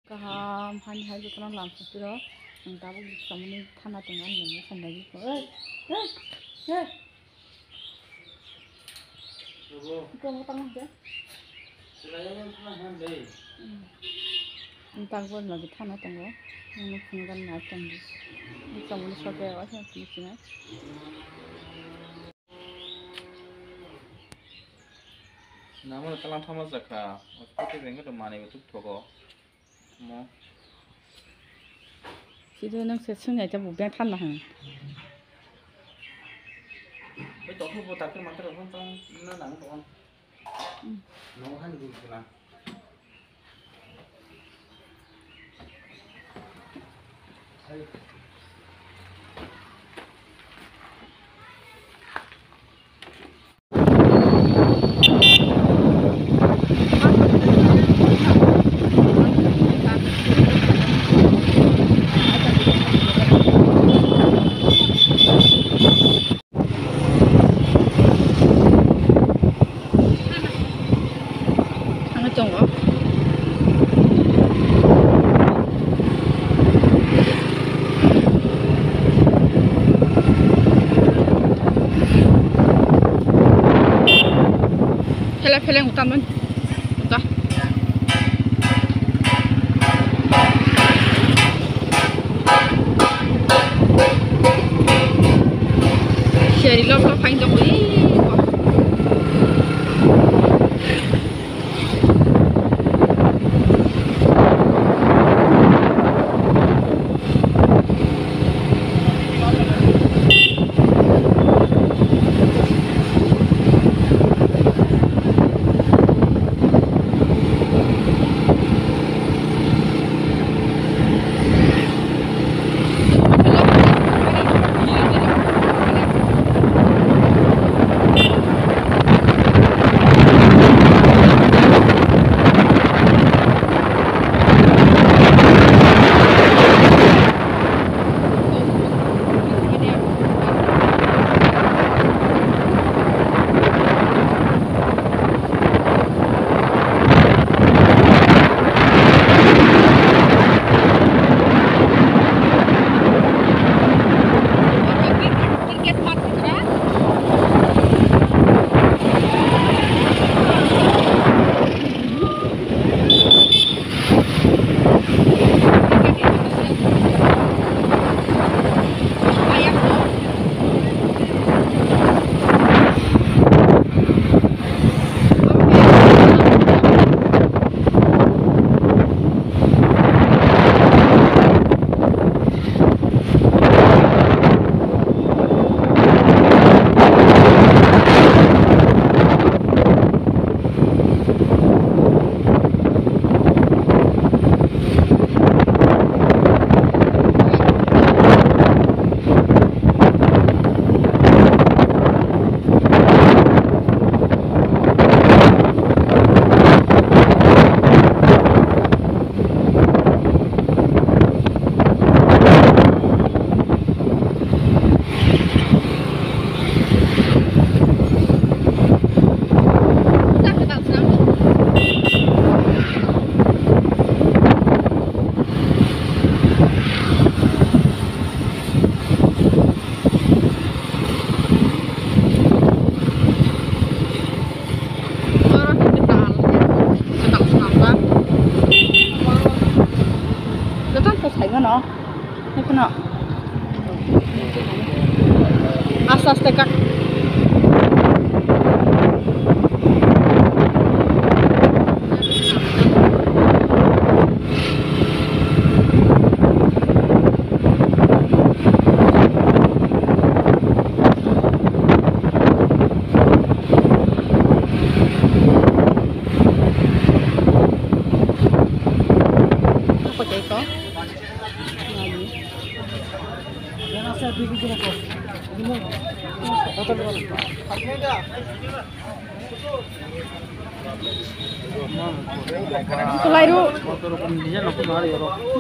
Kaham hani hai jukana langsung piro tabu samuni thana tengan nemu sandagi ko ko mo tang de entang bon lagi thana tengo nemu fungan na tengi samuni soke wa sa pisina namun talang thama zakha ospati bengo to mani betuk thoko mo sido nang se sungai ta bu beng than na hang bai to thu bo ta ke matra hon tang na nang to no han bu na hai Peleng utama udah share lo paling dong nó thấy cái nọ asas tekak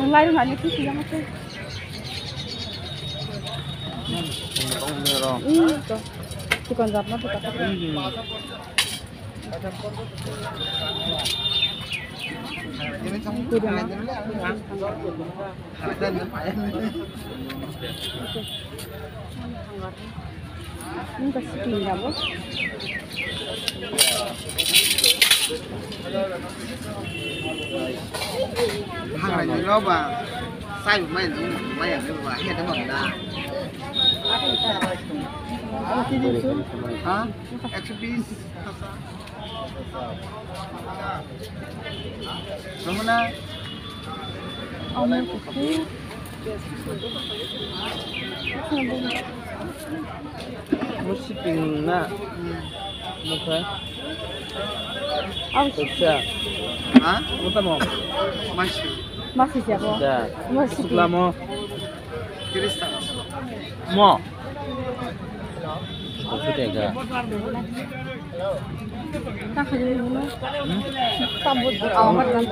Lairu nanya tuh siang aku. Tuh. Tukang zapna tuh kata. Ini kasih tinggal bos. hangrai ni lo ba sai mai mai ya ba he da mon da ha 120 Ramana Awang kuku. Musiping na. Markhe. Awang Pecah. ha Apa mau? masih siapa? Dah. Masih Sebelah mau. Kristal Mau. Sudah enggak? tak kerja dulu. Sambut awang kan.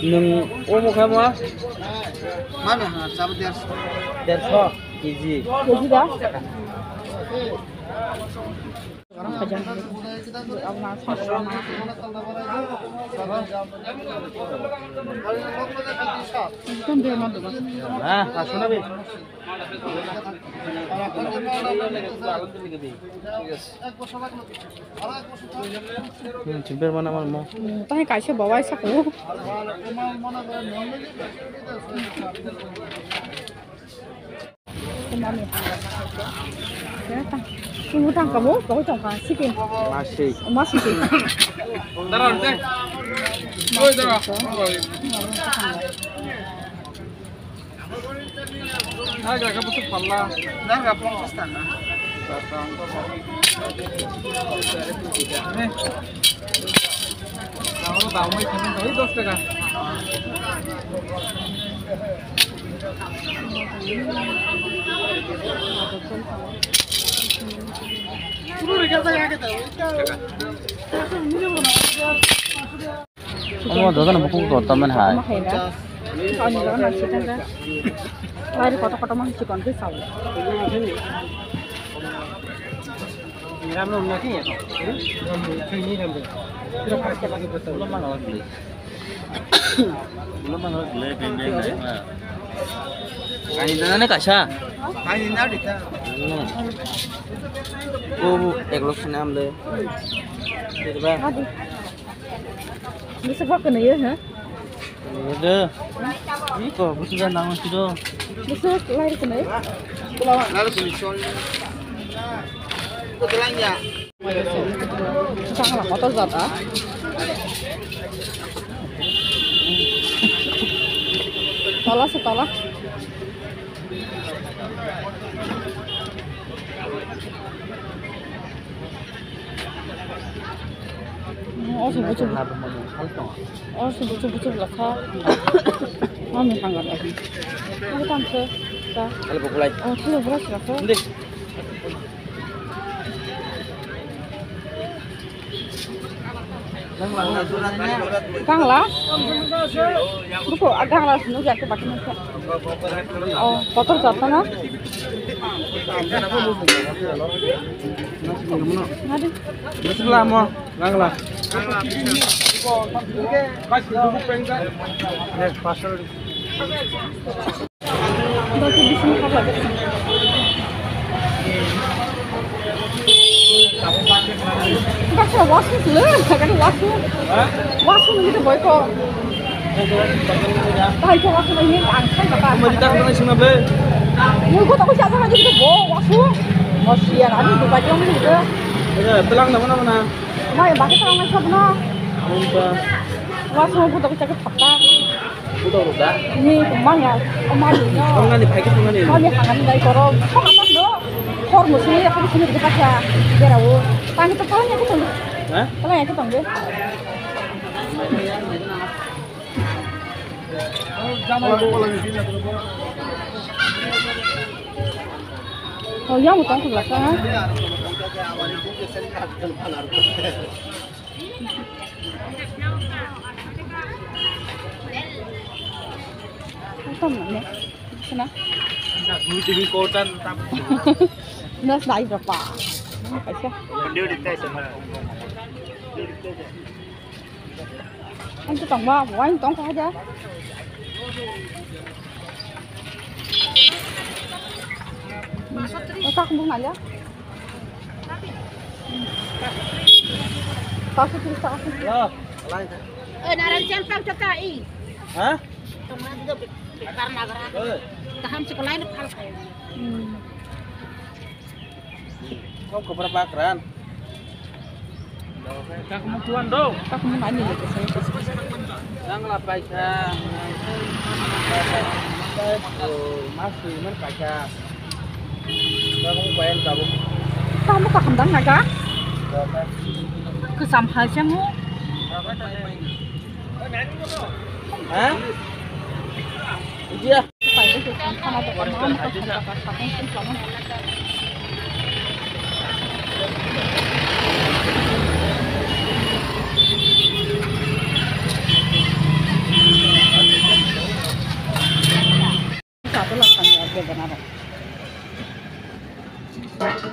Nung mau kamu ah? mana ha sabu der 150 kg. Jadi dah. Kerja awang swnamani. Itu dia mau dulu. Nah, kasih nabi. Jempir mana mau? Tanya kasih bawa saku. Swnamani. Ya tak. Tunggu tang kamu, kau jangan sikin. Masih. Masih sih. Taruh deh. Oi, taruh. Agak kamu tuh pala. na ga 50 tanga Kamu tahu mai kami tahu 10 টাকা. Kamu dosan buku teman hai. Kalau ni kan nasi kan, lari kotak-kotak mah cikon tu sawo. Miram lo nasi ya? Ini kan. Belum mana lagi? Belum mana lagi? Dendeng. Kain dana kasha. kai na dita Oh, eglok senam le. Tidak. Aduh, ni sebab kena ya, ha? Ada. Ini kok bukan nama sudah. Besok lari kena ya? lalu tulisan itu belanja Janganlah kotor zat ah. Tolak. Sebut lah kah? Mami hanggar lagi. Ini tante. Kalau buku lagi. Oh, tu beras lah kah? Ini. Kang lah. Buku agak lah sini jangan pakai macam. Oh, kotor zat mana? Ada. Sebelah mau. Langlah. Bagi di sini apa lagi? Enggak sih, wasu dulu, kan wasu. Wasu ini tuh boyko. Tahu itu wasu ini angkat apa? Mau ditaruh di sini be. Mau ikut aku siapa aja gitu, bo wasu. Masih ya, ada dua jam gitu. Telang mana? Nah, yang pakai terang macam mana? Muntah. Wasu aku tak cakap apa? Udah. Ini kemang ya, kemang ini. Kemang ni pakai kemang ni. Oh, dia hangat dari korom. Kok apa dong? Kor musuhnya aku di sini dekat ya. Biar aku. Tanya tu kalau aku tunggu. Hah? Kalau yang aku tunggu. Oh, yang utang ke belakang. Apa ni? Sana. TV kotan Nas naik berapa? Kaisa. Dia di tes sama. Anh cứ tổng bao, của anh tổng có chứ. Nó không muốn ya? Tao sẽ đi sao? Lo. Naran centang cekai. Hah? Teman itu karena tahan sekolah ini kalau kayak. Không có berapa keran. Các mu tuan dong. Các muốn ăn gì vậy saya? Yang lah paisa. Masih men paisa. Kamu bayar kamu. Kamu tak kendang naga? Kesamhal siang mu. Hah? Iya. Phải cái gì không ăn được con ngon, không sống. Satu lah kan ya dia benar.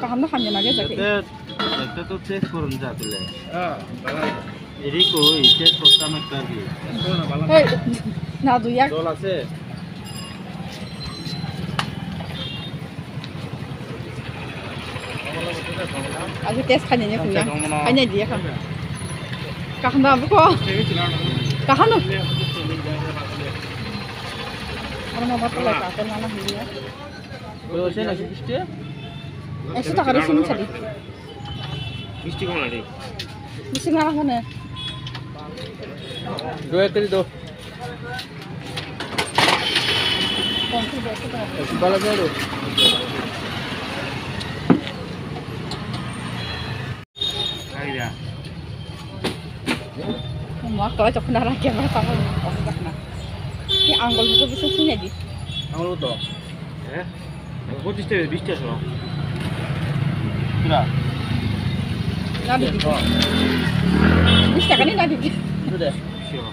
Kamu kan ya naga jadi. Itu tuh tes kurun jatuh le. Ini koi tes pertama kali. Hei, nah tu ya. Dolar se. Aku tes kan ya punya. Hanya dia kan. Kahna buko. Kahana. Orang mau batal lagi kan mana dia. Kalau saya nasi piste. Itu tak ada sini tadi. Piste kau lagi. Mesti ngarah mana? Dua kali do. Kontu dua. Sebalas dulu. Kali dia. Mau kalau cok darah dia berapa? Oh tak nak. Ini anggol itu bisa sini aja. Anggol itu. Kau piste so. Kira. Nabi. Bisa kan ini nabi. Sudah. Siapa?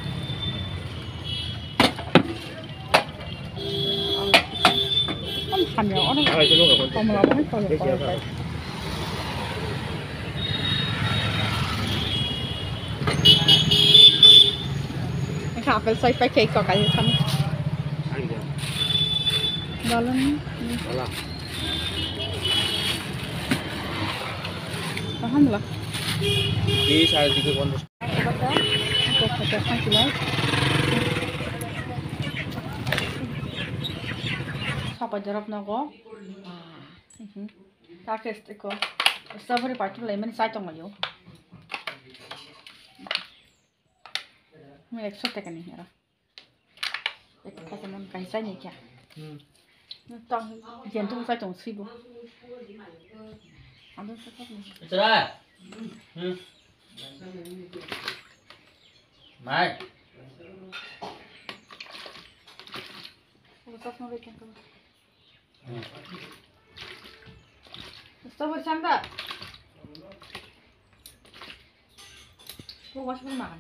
Kan hamil orang. Ah, itu lo nggak Kamu lawan kalau. Apel saya pakai kok kayak kan. Dalam. Alah. Paham lah. Di saya 3 kontes. Kok pakai kan jelas. Siapa jarap nogo? Tak test ko. Sabari party lemon saya tong ayo. मैं 100 टका नहीं मेरा एक टका मन कैसा नहीं क्या तो जेंटू सा चों सी बो अंदर से सब नहीं Cerai. Mai. वो सब नोवे क्या करो सब चंदा वो वाश में मार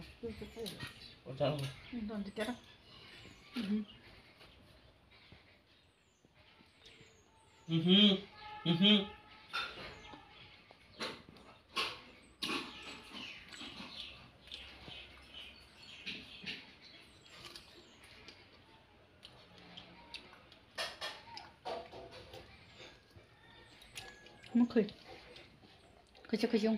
Ucap. Don't get it. Markhe. Kecil-kecil.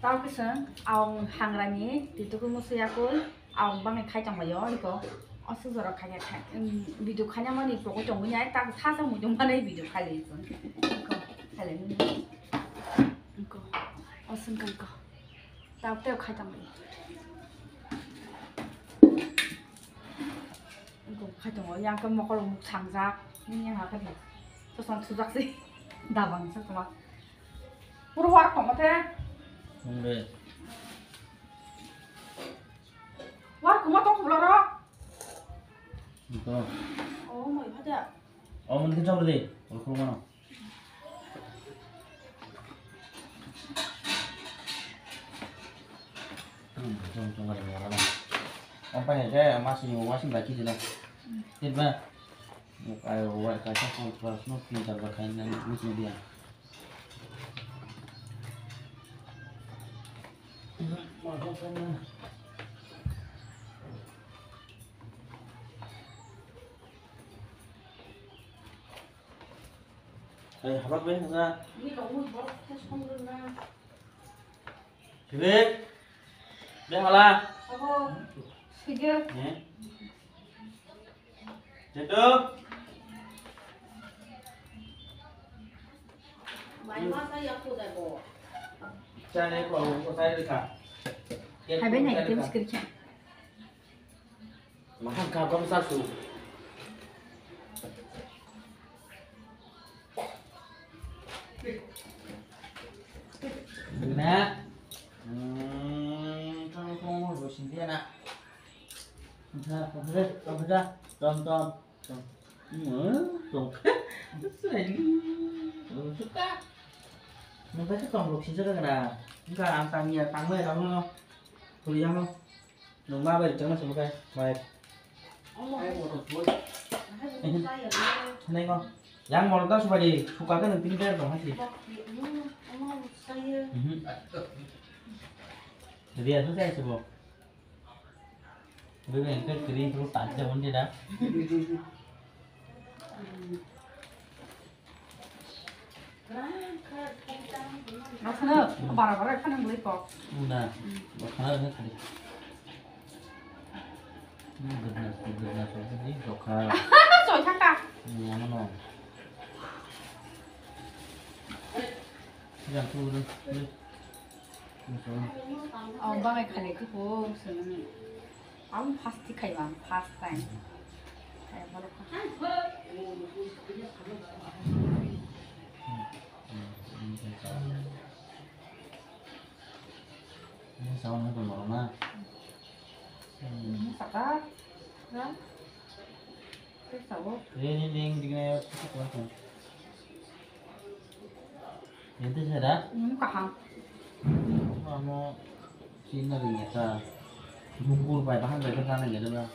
Tao cái sáng ông hàng là nhé thì tôi cũng muốn aku ông bang này khai trong bài gió đi có ở xứ rồi khai video khai nhau mà đi có chồng với nhái tao thắt sang một trong bên đây video khai lấy rồi có khai lấy nữa có ở sân cần có tao tiêu khai trong này có khai trong ở giang cái một con thằng ra nhưngยังหาcái gì tôi xong thứ gì đào bằng sao mà bữa hoaของมาแท้ Không được. Wah, kuma tong sebelah roh. Itu. Oh, mau ibadah ya? Oh, mungkin coba deh. Kalau keluar mana? Coba deh mana? Apa ya? Saya masih baju di dalam. Tiba. Ayo, kaca kalau kelas nu pintar pakai yang musuh dia. Đây, bắt bên ra. Đi có một bó không được ra. Chị biết. Biết hả la? Sao Sige. Nè. Chết được. Mày mà sao giờ cô đại bộ. Cha này có tay được cả. Hai bên này kiếm skin chả. Mà hàng cao có sao sù. Được nè. Không rồi xin tiền ạ. Không ra. Tôm. Mở. Tôm. Sering. Suka. Nampak tu tôm luộc xin rất là nè. Chúng ta làm tăng nhiều tăng mấy không không? Thôi đi không? Nung ba bây giờ nó xem cái bài. Này con. Yang mau tahu supaya disukakan nanti kita dong sih. Jadi itu saya coba. Dulu yang ke kiri terus tajam pun dia dah. Rasanya bara-bara kan yang beli kok. Udah. Bakal ada kali. Goodness ini lokal. Rồi chắc à? Mana no? Yang turun. Bang खाने को हो सुन हम फास्ट खाई बang fast time kayak baru Ini sawan itu mana? sakit ya tahu Ini dengan apa? Itu sudah. kahang Mau sini ternyata bungkur bahan dari sana gitu lah.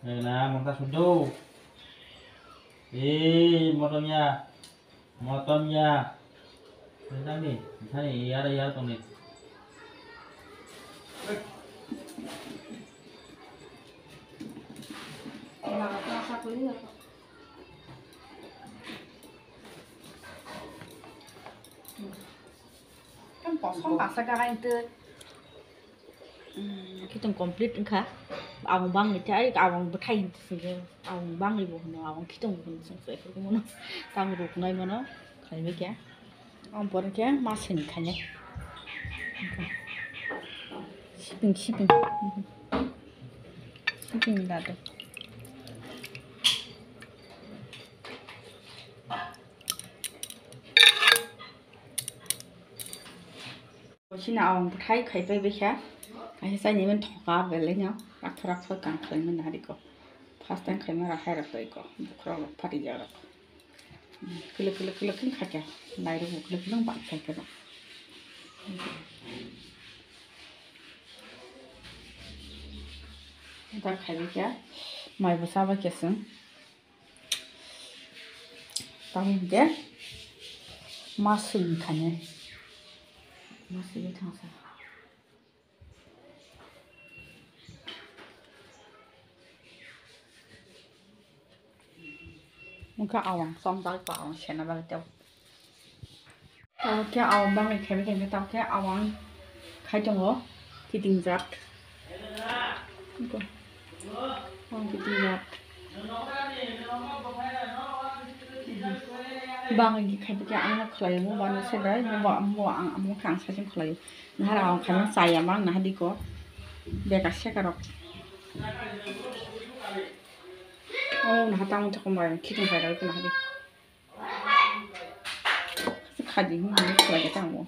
Nah, montas sudah. Motornya. Tentang nih, misalnya ada tuh nih. rasa kulit apa kan kosong sekarang itu kita komplit enggak awang bang itu awang bwthai sih awang bang ibu awang kita bukan sesuai itu mana tahu ruknai mana kayak begitu awang pun kayak masih kayaknya shipping dah tuh Sini awang bwthai kayak begitu Akhirnya saya nyemen thokall belenya rak thôi càng khơi mình hadi ko first time khơi mà hai rak tôi ko bukro rak phari ja rak kele kin khacha nai ru kele lang ban khai ka ta khai bi kya mai bu sa ba kesin tang de masin khane masin thang sa Muka awang som tao có awang chén là bao tiêu. Cái awang bang này khai cái tao cái awang khai trong đó thì tình giặc. Awang thì tình giặc. Bang này khai cái awang nó khai mua bán nó sẽ đấy mua ăn mua khang sẽ trong khai. Nó là awang khai nó xài à bang nó đi có. Để cả xe cả rồi. Nah tang cho kemarin kita nggak ada lagi. Sekali ini lagi tamu.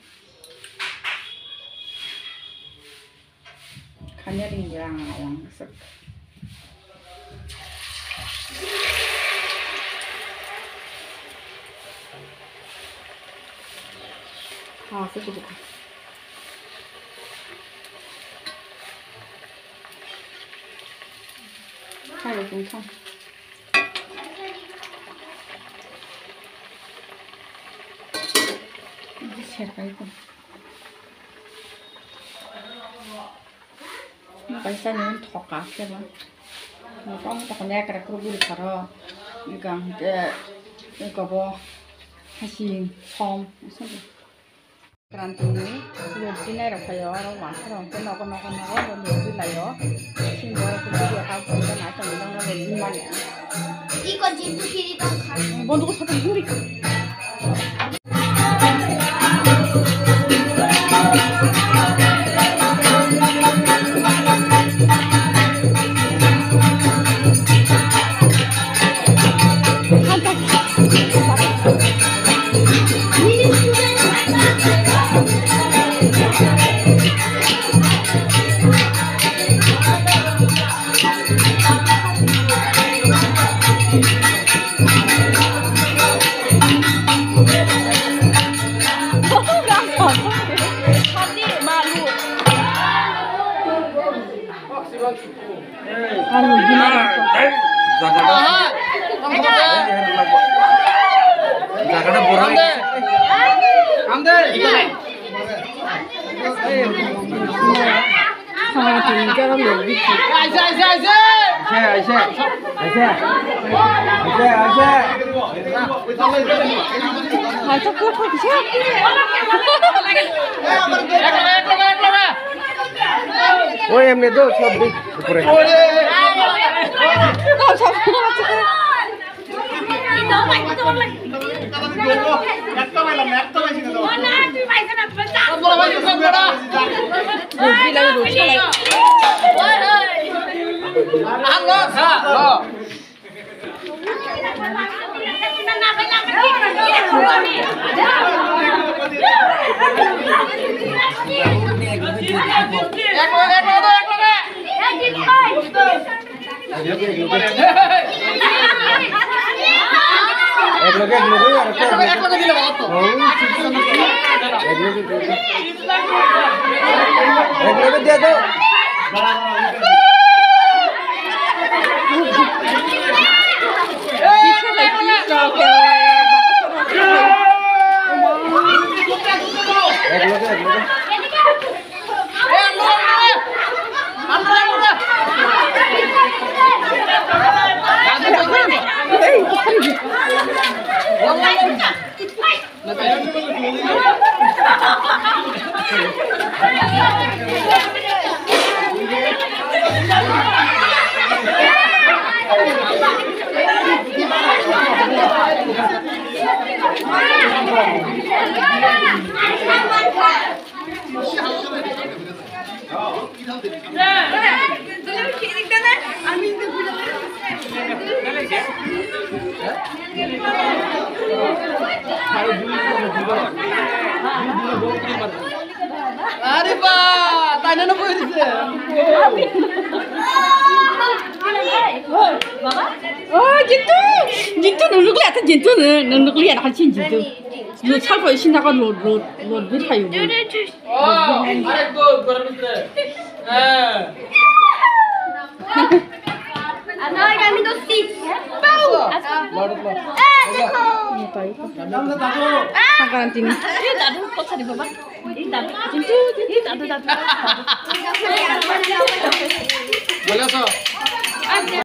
Kanya di yang awang sek. Segitu kan. Kalau pun Share kali pun. paisa nih thokall kira. Ngomong tokonya kira kerubur karo. Igang gobo hasil hom. Keranti ini lebih naik kayo orang wansarak kan nogo lebih layo. Singgah kemudian aku kan ada bilang lebih mana. 이거 진짜 길이 더 가. 뭐 누구 사다 우리. Aduh, gimana? Jakarta borang. Sangat tinggi kan lebih. Macam apa sih? ওই এমনি তো সব উপরে আরে বা তাই না কইছে Oh, jitu nunggu lihat jitu nunggu lihat hasil jitu. Lu salpo isin nak lu bwthai. আরেকটু গরম ভিতরে হ্যাঁ Ano kami to sit. Pau. Sangkaran tini. Ini dadu kok tadi bapak? Ini dadu. Ini dadu. বলেছো